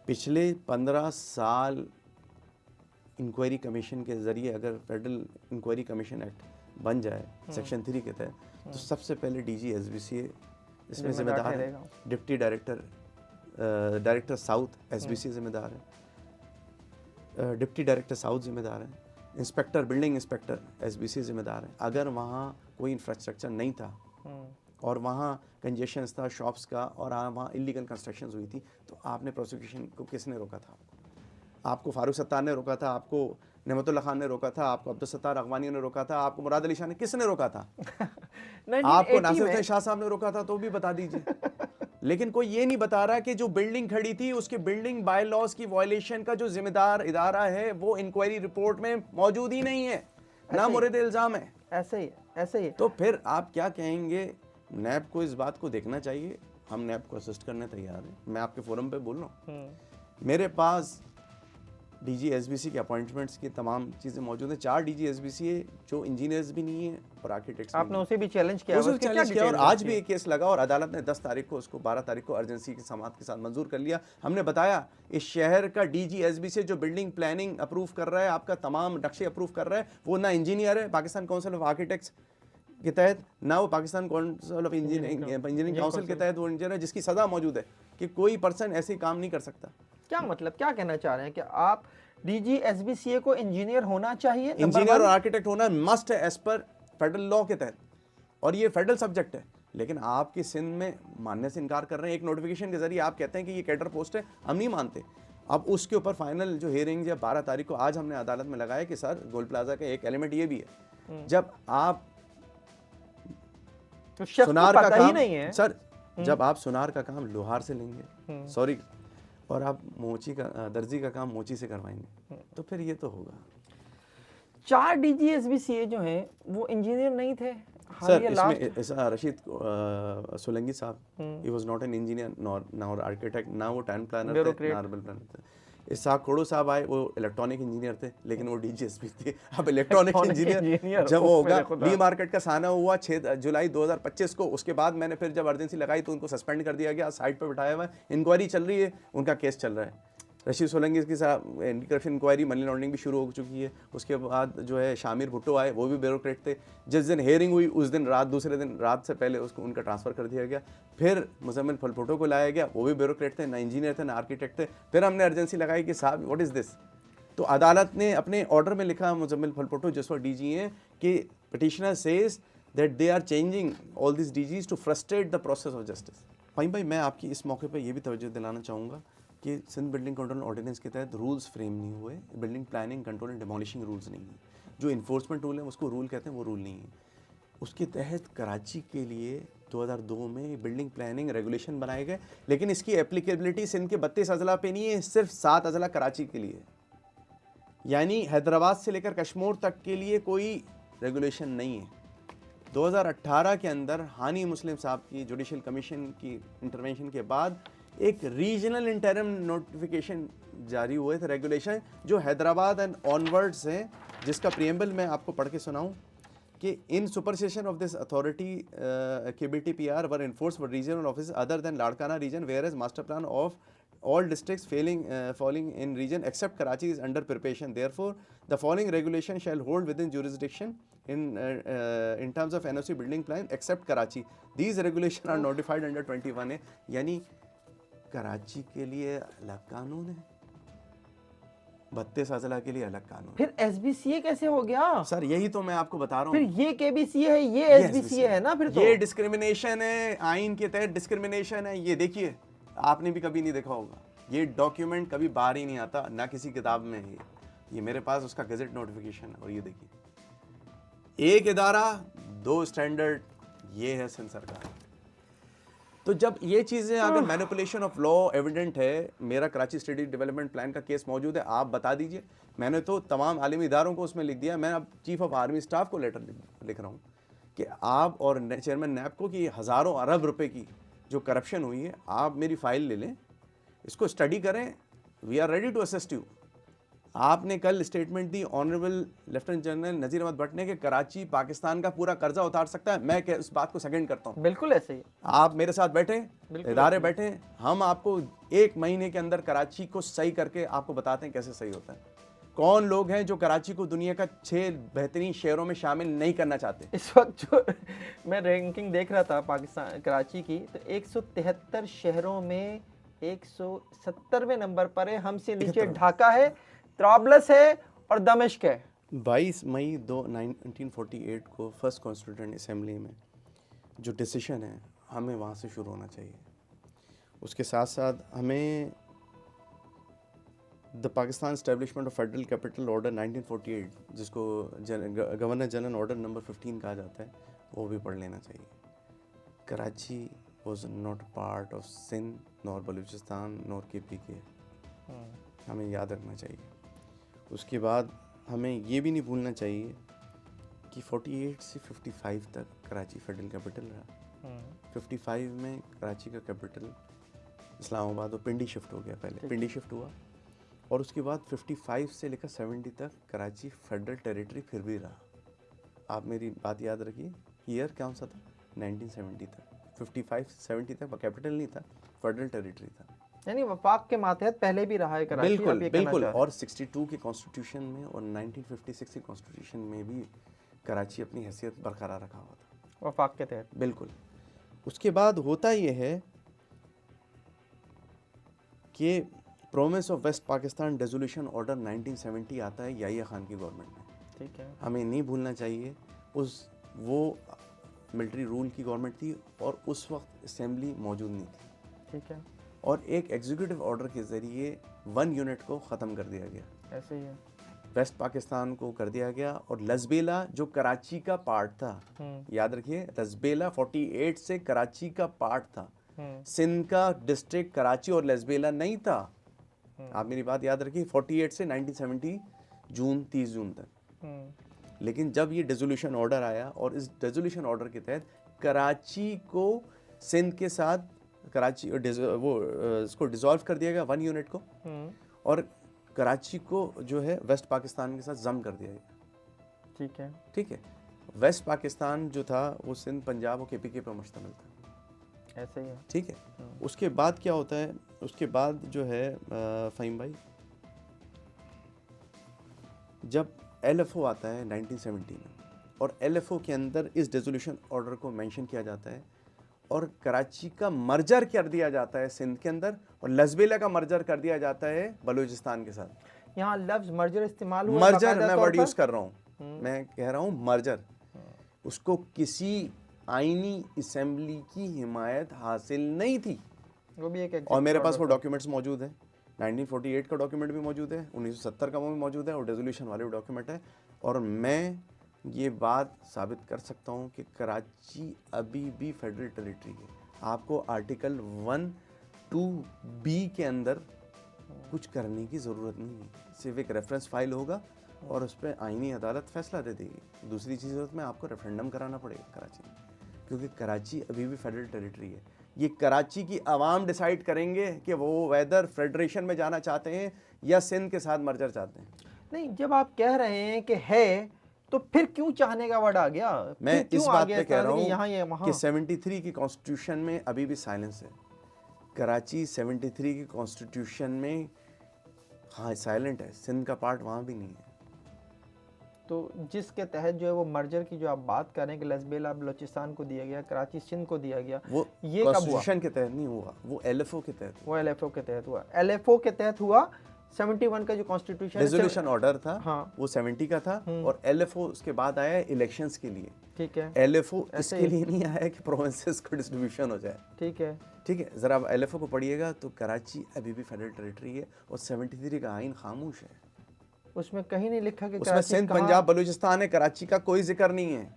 पिछले 15 साल इंक्वायरी कमीशन के ज़रिए अगर फेडरल इंक्वायरी कमीशन एक्ट बन जाए सेक्शन 3 के तहत, तो सबसे पहले डीजी एसबीसीए इसमें जिम्मेदार है, डिप्टी डायरेक्टर साउथ एसबीसीए जिम्मेदार है, डिप्टी डायरेक्टर साउथ जिम्मेदार है, इंस्पेक्टर बिल्डिंग इंस्पेक्टर एसबीसीए जिम्मेदार है। अगर वहाँ कोई इंफ्रास्ट्रक्चर नहीं था और वहाँ कंजेशन था शॉप्स का और वहाँ इलीगल कंस्ट्रक्शन हुई थी, तो आपने प्रोसिक्यूशन को किसने रोका था? आपको फारूक सत्तार ने रोका था, आपको नेमतुल्ला खान ने रोका था, आपको अब्दुल सत्तार अगवानी ने रोका था, आपको मुराद अली शाह ने किसने रोका था? आपको नासिर हुसैन शाह साहब ने रोका था, तो भी बता दीजिए। लेकिन कोई ये नहीं बता रहा कि जो बिल्डिंग खड़ी थी उसके बिल्डिंग बाय लॉज की वायलेशन का जो जिम्मेदार इदारा है वो इंक्वायरी रिपोर्ट में मौजूद ही नहीं है, ना मुर्द इल्जाम है। ऐसे ही ऐसे ही। तो फिर आप क्या कहेंगे? नैब को इस बात को देखना चाहिए। हम नैब को असिस्ट करने तैयार हैं। मैं आपके फोरम पे बोल रहा हूँ, मेरे पास डीजी एसबीसी के अपॉइंटमेंट्स की तमाम चीज़ें मौजूद हैं। 4 डीजी एसबीसी है जो इंजीनियर्स भी नहीं है और आर्किटेक्ट्स। आपने उसे भी चैलेंज किया, उसे चैलेंज किया और आज भी एक केस लगा और अदालत ने 10 तारीख को उसको 12 तारीख को अर्जेंसी की समाअत के साथ मंजूर कर लिया। हमने बताया इस शहर का डीजी एसबीसी जो बिल्डिंग प्लानिंग अप्रूव कर रहा है, आपका तमाम नक्शे अप्रूव कर रहा है, वो ना इंजीनियर है पाकिस्तान काउंसिल ऑफ आर्किटेक्ट्स के तहत, ना वो Pakistan council of engineering council के तहत वो इंजीनियर है जिसकी सजा मौजूद है कि कोई पर्सन ऐसे काम नहीं कर सकता। क्या मतलब, क्या कहना चाह रहे हैं कि आप डीजी एसबीसीए को इंजीनियर होना चाहिए? इंजीनियर और आर्किटेक्ट होना मस्ट है एज पर फेडरल लॉ के तहत, और ये फेडरल सब्जेक्ट है। लेकिन आपकी सिंध में मानने से इनकार कर रहे हैं। एक नोटिफिकेशन के जरिए आप कहते हैं कि ये कैडर पोस्ट है, हम नहीं मानते। अब उसके ऊपर फाइनल जो हियरिंग है 12 तारीख को आज हमने अदालत में लगाया कि सर गोल प्लाजा का एक एलिमेंट ये भी है, जब आप तो सुनार का काम नहीं है सर, जब आप सुनार का काम लोहार से लेंगे, सॉरी, और आप मोची का दर्जी का काम मोची से करवाएंगे, तो फिर ये तो होगा। 4 डीजी एसबीसीए जो हैं वो इंजीनियर नहीं थे सर। इसमें रशीद सोलंकी साहब, he was not an engineer nor architect, ना वो टाउन प्लानर थे, ना अर्बन प्लानर थे। इसहाक खोड़ो साहब आए, वो इलेक्ट्रॉनिक इंजीनियर थे, लेकिन वो डीजीएसपी थे। अब इलेक्ट्रॉनिक इंजीनियर जब वो होगा, डी मार्केट का साना हुआ 6 जुलाई 2025 को, उसके बाद मैंने फिर जब अर्जेंसी लगाई तो उनको सस्पेंड कर दिया गया, साइड पर बिठाया हुआ है, इंक्वायरी चल रही है, उनका केस चल रहा है। रशीद सोलंकी की साहब anti corruption inquiry, money laundering भी शुरू हो चुकी है। उसके बाद जो है शामिर भुट्टो आए, वो भी ब्यूरोक्रेट थे। जिस दिन हेयरिंग हुई उस दिन रात, दूसरे दिन रात से पहले उसको उनका ट्रांसफ़र कर दिया गया। फिर मुजम्मिल फलफोटो को लाया गया, वो भी ब्यूरोक्रेट थे, ना इंजीनियर थे ना आर्किटेक्ट थे। फिर हमने अर्जेंसी लगाई कि साहब व्हाट इज़ दिस, तो अदालत ने अपने ऑर्डर में लिखा, मुजम्मिल फलफोटो जिस वक्त डीजी हैं, कि petitioner says that they are changing all this DGs to frustrate the process of justice. भाई मैं आपकी इस मौके पर यह भी तवज्जो दिलाना चाहूँगा कि सिंध बिल्डिंग कंट्रोल ऑर्डिनेंस के तहत रूल्स फ्रेम नहीं हुए, building planning control and demolishing rules नहीं है। जो इन्फोर्समेंट रूल है उसको रूल कहते हैं, वो रूल नहीं है। उसके तहत कराची के लिए 2002 में बिल्डिंग प्लानिंग रेगुलेशन बनाए गए, लेकिन इसकी एप्लीकेबिलिटी सिंध के 32 अजला पे नहीं है, सिर्फ 7 अजला कराची के लिए। यानी हैदराबाद से लेकर कश्मीर तक के लिए कोई रेगुलेशन नहीं है। 2018 के अंदर हानी मुस्लिम साहब की जुडिशल कमीशन की इंटरवेंशन के बाद एक रीजनल इंटरिम नोटिफिकेशन जारी हुए थे, रेगुलेशन जो हैदराबाद एंड ऑनवर्ड्स हैं, जिसका प्रियम्बल मैं आपको पढ़ के सुनाऊं कि in supersession of this authority KBTPR were enforce for regional office other than Larkana region whereas master plan of all districts falling in region except Karachi is under preparation. Therefore, the following regulation shall hold within jurisdiction in terms of NOC building plan except Karachi. These regulations are notified under 21A. यानी कराची के लिए अलग कानून है, 32 अजला के लिए अलग कानून। फिर एसबीसीए कैसे हो गया सर? यही तो मैं आपको बता रहा हूँ। फिर ये केबीसीए है, ये एसबीसीए है ना, फिर तो ये डिस्क्रिमिनेशन है, आइन के तहत डिस्क्रिमिनेशन है। ये देखिए, आपने भी कभी नहीं देखा होगा, ये डॉक्यूमेंट कभी बाहर ही नहीं आता, ना किसी किताब में है। ये मेरे पास उसका गजट नोटिफिकेशन है, और ये देखिए, एक इदारा 2 स्टैंडर्ड, ये है सिंध सरकार। तो जब ये चीज़ें अगर मैनिपुलेशन ऑफ लॉ एविडेंट है, मेरा कराची स्टेट डेवलपमेंट प्लान का केस मौजूद है, आप बता दीजिए। मैंने तो तमाम आलिमी इदारों को उसमें लिख दिया। मैं अब चीफ ऑफ आर्मी स्टाफ को लेटर लिख रहा हूँ कि आप और चेयरमैन नैपको की हज़ारों अरब रुपए की जो करप्शन हुई है, आप मेरी फाइल ले लें, इसको स्टडी करें। We are ready to assist you. आपने कल स्टेटमेंट दी honourable lieutenant general Nazir Ahmed Bhatt ने कि कराची पाकिस्तान का पूरा कर्जा उतार सकता है। मैं उस बात को सेकंड करता हूँ। बिल्कुल ऐसे ही आप मेरे साथ बैठे, इदारे बैठे, हम आपको 1 महीने के अंदर कराची को सही करके आपको बताते हैं कैसे सही होता है। कौन लोग हैं जो कराची को दुनिया का 6 बेहतरीन शहरों में शामिल नहीं करना चाहते। इस वक्त जो मैं रैंकिंग देख रहा था पाकिस्तान कराची की, तो 173 शहरों में 170वें नंबर पर है। हमसे नीचे ढाका है, त्राबलस है और दमिश्क है। 22 मई 1948 को फर्स्ट कॉन्स्टिट्यूएंट असेंबली में जो डिसीजन है, हमें वहाँ से शुरू होना चाहिए। उसके साथ साथ हमें the Pakistan establishment of federal capital order 1948, जिसको गवर्नर जनरल ऑर्डर नंबर 15 कहा जाता है, वो भी पढ़ लेना चाहिए। Karachi was not part of Sindh nor Balochistan nor KPK, हमें याद रखना चाहिए। उसके बाद हमें ये भी नहीं भूलना चाहिए कि 48 से 55 तक कराची फेडरल कैपिटल रहा। 55 में कराची का कैपिटल इस्लामाबाद और पिंडी शिफ्ट हो गया। पहले पिंडी शिफ्ट हुआ और उसके बाद 55 से लेकर 70 तक कराची फेडरल टेरिटरी फिर भी रहा। आप मेरी बात याद रखिए, ईयर कौन सा था? 1970 तक। 55-70 तक कैपिटल नहीं था, फेडरल टेरिटरी था। यानी वफाक के मातहत पहले भी रहा है कराची। बिल्कुल बिल्कुल। और 62 के कॉन्स्टिट्यूशन में और 1956 के कॉन्स्टिट्यूशन में भी कराची अपनी हैसियत बरकरार रखा हुआ था वफाक के तहत। बिल्कुल। उसके बाद होता ये है कि province of west Pakistan resolution order 1970 आता है याहिया खान की गवर्नमेंट में। ठीक है, हमें नहीं भूलना चाहिए वो मिलिट्री रूल की गवर्नमेंट थी और उस वक्त असेंबली मौजूद नहीं थी। ठीक है। और एक एग्जीक्यूटिव ऑर्डर के ज़रिए 1 यूनिट को ख़त्म कर दिया गया। ऐसे ही है। वेस्ट पाकिस्तान को कर दिया गया और लसबेला जो कराची का पार्ट था, याद रखिए, लसबेला 48 से कराची का पार्ट था। सिंध का डिस्ट्रिक्ट कराची और लसबेला नहीं था। आप मेरी बात याद रखिए, 48 से 1970 जून 30 जून तक। लेकिन जब ये रेजोल्यूशन ऑर्डर आया और इस रेजोल्यूशन ऑर्डर के तहत कराची को सिंध के साथ कराची इसको डिसॉल्व कर दिया गया 1 यूनिट को, और कराची को जो है वेस्ट पाकिस्तान के साथ जम कर दिया गया। ठीक है। ठीक है। वेस्ट पाकिस्तान जो था वो सिंध, पंजाब और KPK पर मुश्तमिल था। ऐसे ही है। ठीक है। उसके बाद क्या होता है? उसके बाद जो है फ़हीम भाई, जब LFO आता है 1970 में, और LFO के अंदर इस रेजोल्यूशन ऑर्डर को मेंशन किया जाता है और कराची का मर्जर कर दिया जाता है सिंध के अंदर, और लसबेला का मर्जर कर दिया जाता है बलूचिस्तान के साथ। यहाँ लफ्ज मर्जर इस्तेमाल हुआ। मर्जर मैं वर्ड यूज कर रहा हूँ, मैं कह रहा हूँ मर्जर। उसको किसी आईनी असेंबली की हिमायत हासिल नहीं थी। वो भी एक और मेरे पास वो डॉक्यूमेंट्स मौजूद हैं। 1948 का डॉक्यूमेंट भी मौजूद है, 1970 का वो भी मौजूद है, और रेजोल्यूशन वाले भी डॉक्यूमेंट है। और मैं ये बात साबित कर सकता हूँ कि कराची अभी भी फेडरल टेरिटरी है। आपको आर्टिकल 1(2)(b) के अंदर कुछ करने की ज़रूरत नहीं है। सिर्फ एक रेफरेंस फाइल होगा और उस पर आईनी अदालत फैसला दे देगी। दूसरी चीज़ में आपको रेफरेंडम कराना पड़ेगा कराची में, क्योंकि कराची अभी भी फेडरल टेरिटरी है। ये कराची की आवाम डिसाइड करेंगे कि वो वेदर फेडरेशन में जाना चाहते हैं या सिंध के साथ मर्जर चाहते हैं। नहीं, जब आप कह रहे हैं कि है, तो फिर क्यों चाहने का वर्ड आ गया? मैं इस बात पे कह रहा हूँ कि 73 की कॉन्स्टिट्यूशन में अभी भी साइलेंस है। कराची 73 की कॉन्स्टिट्यूशन में हाँ साइलेंट है, सिंध का पार्ट वहाँ भी नहीं है। तो जिसके तहत जो है वो मर्जर की जो आप बात कर रहे हैं कि लसबेला बलूचिस्तान को दिया गया, कराची सिंध को दिया गया, वो ये कब हुआ? कॉन्स्टिट्यूशन के तहत नहीं हुआ, वो LFO के तहत हुआ। वो LFO के तहत हुआ। LFO के तहत हुआ। 71 का जो कॉन्स्टिट्यूशन रेजोल्यूशन ऑर्डर था, हाँ, वो 70 का था, और LFO उसके बाद आया इलेक्शंस के लिए। ठीक है। LFO इसके लिए नहीं आया कि प्रोविंसेस को डिस्ट्रीब्यूशन हो जाए। ठीक है। ठीक है। ज़रा आप LFO को पढ़िएगा तो कराची अभी भी फेडरल टेरिटरी है और 73 का आइन खामोश है। उसमें कहीं नहीं लिखा कि उसमें सिंध, पंजाब, बलूचिस्तान है, कराची का कोई जिक्र नहीं है।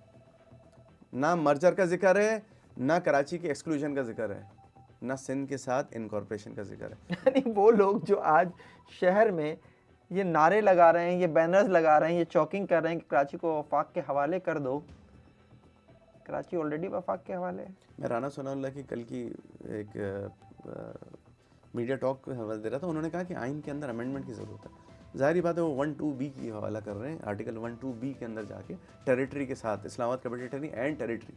ना मर्जर का जिक्र है, ना कराची के एक्सक्लूजन का जिक्र है। ना सिंध के साथ इनकॉर्पोरेशन का जिक्र है। यानी वो लोग जो आज शहर में ये नारे लगा रहे हैं, ये बैनर्स लगा रहे हैं, ये चौकिंग कर रहे हैं कि कराची को वफाक के हवाले कर दो, कराची ऑलरेडी वफाक के हवाले है। मैं राना सनाउल्लाह की कल की एक मीडिया टॉक को हवाला दे रहा था, उन्होंने कहा कि आइन के अंदर अमेंडमेंट की ज़रूरत है। ज़ाहिर बात है वो 1(2)B की हवाला कर रहे हैं, आर्टिकल 1(2)B के अंदर जाके टेरिटरी के साथ, Islamabad capital territory and territory,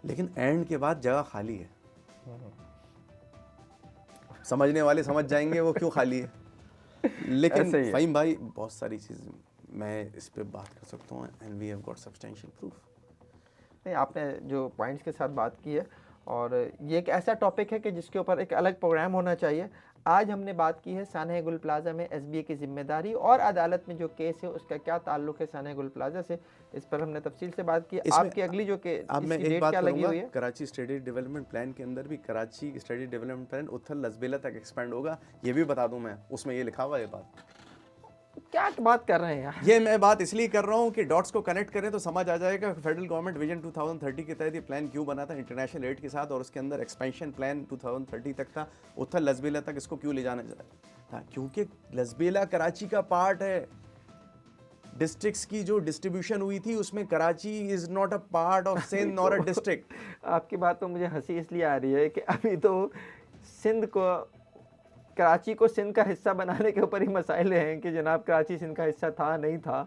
लेकिन एंड के बाद जगह खाली है। समझने वाले समझ जाएंगे वो क्यों खाली है। लेकिन फ़हीम भाई बहुत सारी चीज़ मैं इस पे बात कर सकता हूँ, and we have got substantial proof. नहीं, आपने जो पॉइंट्स के साथ बात की है, और ये एक ऐसा टॉपिक है कि जिसके ऊपर एक अलग प्रोग्राम होना चाहिए। आज हमने बात की है सानह गुल प्लाजा में एसबीए की जिम्मेदारी और अदालत में जो केस है उसका क्या ताल्लुक है सानह गुल प्लाजा से, इस पर हमने तफसील से बात की। आपकी अगली जो के अब मैं इसकी एक बात क्या लगी हुई है? कराची स्टेडियम डेवलपमेंट प्लान के अंदर भी कराची स्टेडियम डेवलपमेंट प्लान उथल लसबेला तक एक्सपेंड होगा, ये भी बता दूं मैं, उसमें ये लिखा हुआ है। ये बात क्या बात कर रहे हैं यार? ये मैं बात इसलिए कर रहा हूँ कि डॉट्स को कनेक्ट करें तो समझ आ जाएगा फेडरल गवर्नमेंट विजन 2030 के तहत ये प्लान क्यों बना था इंटरनेशनल एड के साथ, और उसके अंदर एक्सपेंशन प्लान 2030 तक था, उथल लसबेला तक इसको क्यों ले जाना था, क्योंकि लसबेला कराची का पार्ट है। डिस्ट्रिक्ट्स की जो डिस्ट्रीब्यूशन हुई थी उसमें Karachi is not a part of Sindh nor a district. आपकी बात तो मुझे हंसी इसलिए आ रही है कि अभी तो सिंध को, कराची को सिंध का हिस्सा बनाने के ऊपर ही मसाइल हैं कि जनाब कराची सिंध का हिस्सा था नहीं था,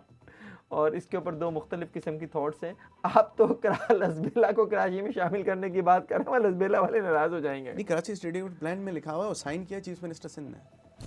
और इसके ऊपर दो मुख्तलिफ किस्म की थॉट्स हैं। आप तो लसबेला को कराची में शामिल करने की बात कर रहे हैं, लसबेला वाले नाराज हो जाएंगे। नहीं, कराची स्टेडियम प्लान में लिखा हुआ है और साइन किया चीफ मिनिस्टर सिंध ने,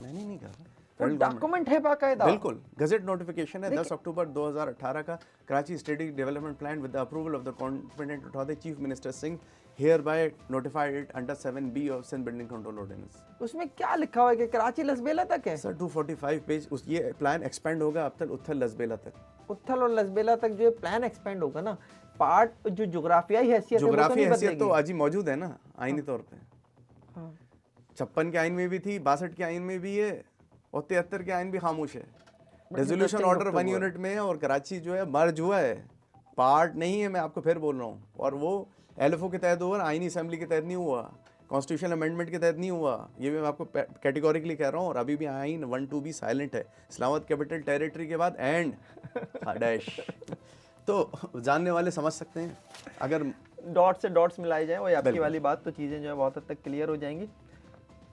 मैंने नहीं कहा। डॉक्यूमेंट है बाकायदा, बिल्कुल गजट नोटिफिकेशन है 10 अक्टूबर 2018 का। Karachi stadium development plan with the approval of the competent authority chief minister Singh hereby notified it under 7B of Sindh Building Control Ordinance। उसमें क्या लिखा हुआ है कि कराची लसबेला तक है? सर 245 पेज उस ये प्लान एक्सपेंड होगा अब तक उथल लसबेला तक। उथल और लसबेला तक जो प्लान एक्सपेंड होगा ना, पार्ट जो जोग्राफियाई हैसियत है, जोग्राफियाई हैसियत तो आज ही मौजूद है ना आईनी तौर पे। 56 के आइन में भी थी, 62 के आइन में भी है, और 73 के आइन भी खामोश है। रेजोल्यूशन ऑर्डर 1 यूनिट में है, और कराची जो है मर्ज हुआ है, पार्ट नहीं है। मैं आपको फिर बोल रहा हूँ, और वो LFO के तहत हुआ, आईनी असेंबली के तहत नहीं हुआ, कॉन्स्टिट्यूशनल अमेंडमेंट के तहत नहीं हुआ। ये मैं आपको कैटेगोरिकली कह रहा हूँ, और अभी भी आइन 1(2)B साइलेंट है। इस्लामाबाद कैपिटल टेरिटरी के बाद एंड डैश तो जानने वाले समझ सकते हैं, अगर डॉट से डॉट्स मिलाई जाए वही आपकी वाली बात, तो चीज़ें जो है बहुत हद तक क्लियर हो जाएंगी।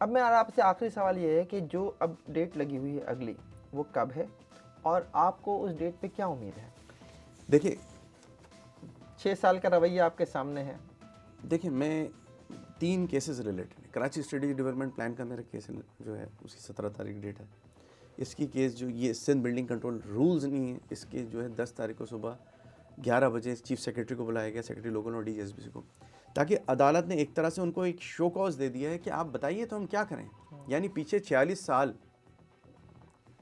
अब मैं आपसे आखिरी सवाल ये है कि जो अब डेट लगी हुई है अगली, वो कब है, और आपको उस डेट पे क्या उम्मीद है? देखिए 6 साल का रवैया आपके सामने है। देखिए मैं 3 cases related, Karachi stadium development plan का मेरा केस जो है उसकी 17 तारीख डेट है। इसकी केस जो ये सिंध बिल्डिंग कंट्रोल रूल्स नहीं है, इसके जो है 10 तारीख को सुबह 11 बजे चीफ सेक्रेटरी को बुलाया गया, सेक्रेटरी लोकल और DGSBC को, ताकि अदालत ने एक तरह से उनको एक शो कॉज दे दिया है कि आप बताइए तो हम क्या करें। यानी पीछे 46 साल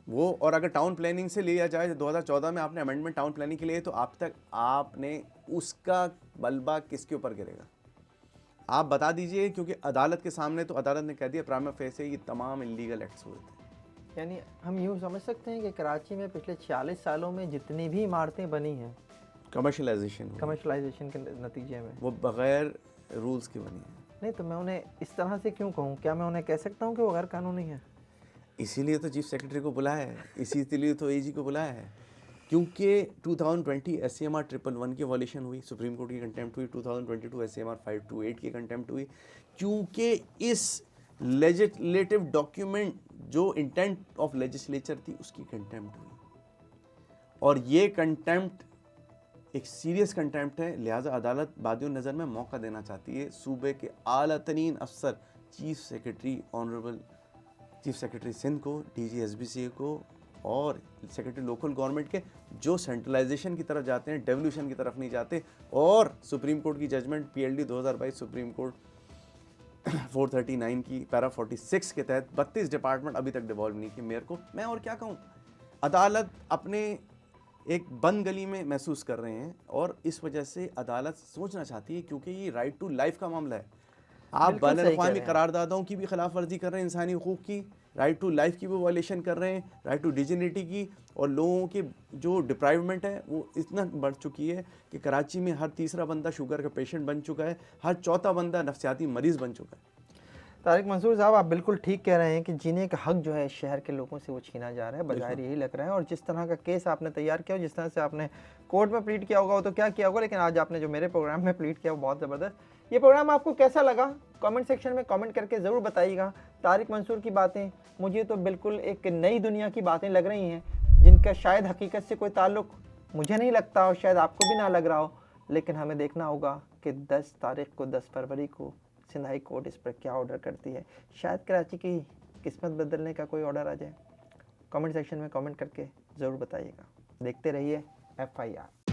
वो, और अगर टाउन प्लानिंग से लिया जाए 2014 में आपने अमेंडमेंट टाउन प्लानिंग के लिए, तो आप तक आपने उसका बलबा किसके ऊपर गिरेगा आप बता दीजिए, क्योंकि अदालत के सामने तो अदालत ने कह दिया प्राइमा फेसी ये तमाम इलीगल एक्ट्स हुए थे। यानी हम यूँ समझ सकते हैं कि कराची में पिछले 46 सालों में जितनी भी इमारतें बनी हैं कमर्शलाइजेशन के नतीजे में वो बगैर रूल्स की बनी है। नहीं तो मैं उन्हें इस तरह से क्यों कहूँ? क्या मैं उन्हें कह सकता हूँ कि वो गैर कानूनी है? इसीलिए तो चीफ सेक्रेटरी को बुलाया है, इसीलिए तो AG को बुलाया है, क्योंकि 2020 SCMR 111 की वॉल्यूशन हुई, सुप्रीम कोर्ट की कंटेम्प्ट हुई, 2022 SCMR 528 की कंटेम्प्ट हुई, क्योंकि इस लेजिस्लेटिव डॉक्यूमेंट जो इंटेंट ऑफ लेजिस्लेचर थी उसकी कंटेम्प्ट हुई, और ये कंटेम्प्ट एक सीरियस कंटेम्प्ट है। लिहाजा अदालत बादियों नज़र में मौका देना चाहती है सूबे के आला तरीन अफसर chief secretary honourable chief secretary Sindh को, DGSBC को, और सेक्रेटरी लोकल गवर्नमेंट के, जो सेंट्रलाइजेशन की तरफ जाते हैं, डेवल्यूशन की तरफ नहीं जाते। और सुप्रीम कोर्ट की जजमेंट PLD 2022 सुप्रीम कोर्ट 439 की पैरा 46 के तहत 32 डिपार्टमेंट अभी तक डिवॉल्व नहीं किए। मेयर को मैं और क्या कहूँ, अदालत अपने एक बंद गली में महसूस कर रहे हैं, और इस वजह से अदालत सोचना चाहती है, क्योंकि ये राइट टू लाइफ का मामला है। आप बैनुल-अक़वामी करारदादों की भी खिलाफ वर्जी कर रहे हैं, इंसानी हुकूक की, राइट टू लाइफ की भी वायलेशन कर रहे हैं, राइट टू डिजिनिटी की, और लोगों की जो डिप्राइवमेंट है वो इतना बढ़ चुकी है कि कराची में हर तीसरा बंदा शुगर का पेशेंट बन चुका है, हर चौथा बंदा नफ्सियाती मरीज़ बन चुका है। तारिक मंसूर साहब, आप बिल्कुल ठीक कह रहे हैं कि जीने का हक जो है शहर के लोगों से वो छीना जा रहा है, बजाय यही लग रहा है। और जिस तरह का केस आपने तैयार किया, जिस तरह से आपने कोर्ट में प्लीड किया होगा वो तो क्या किया होगा, लेकिन आज आपने जो मेरे प्रोग्राम में प्लीड किया वो बहुत ज़बरदस्त। ये प्रोग्राम आपको कैसा लगा कमेंट सेक्शन में कमेंट करके ज़रूर बताइएगा। तारिक मंसूर की बातें मुझे तो बिल्कुल एक नई दुनिया की बातें लग रही हैं, जिनका शायद हकीकत से कोई ताल्लुक़ मुझे नहीं लगता और शायद आपको भी ना लग रहा हो। लेकिन हमें देखना होगा कि 10 तारीख को, 10 फरवरी को सिंध हाई कोर्ट इस पर क्या ऑर्डर करती है। शायद कराची की किस्मत बदलने का कोई ऑर्डर आ जाए। कमेंट सेक्शन में कमेंट करके ज़रूर बताइएगा। देखते रहिए FIR।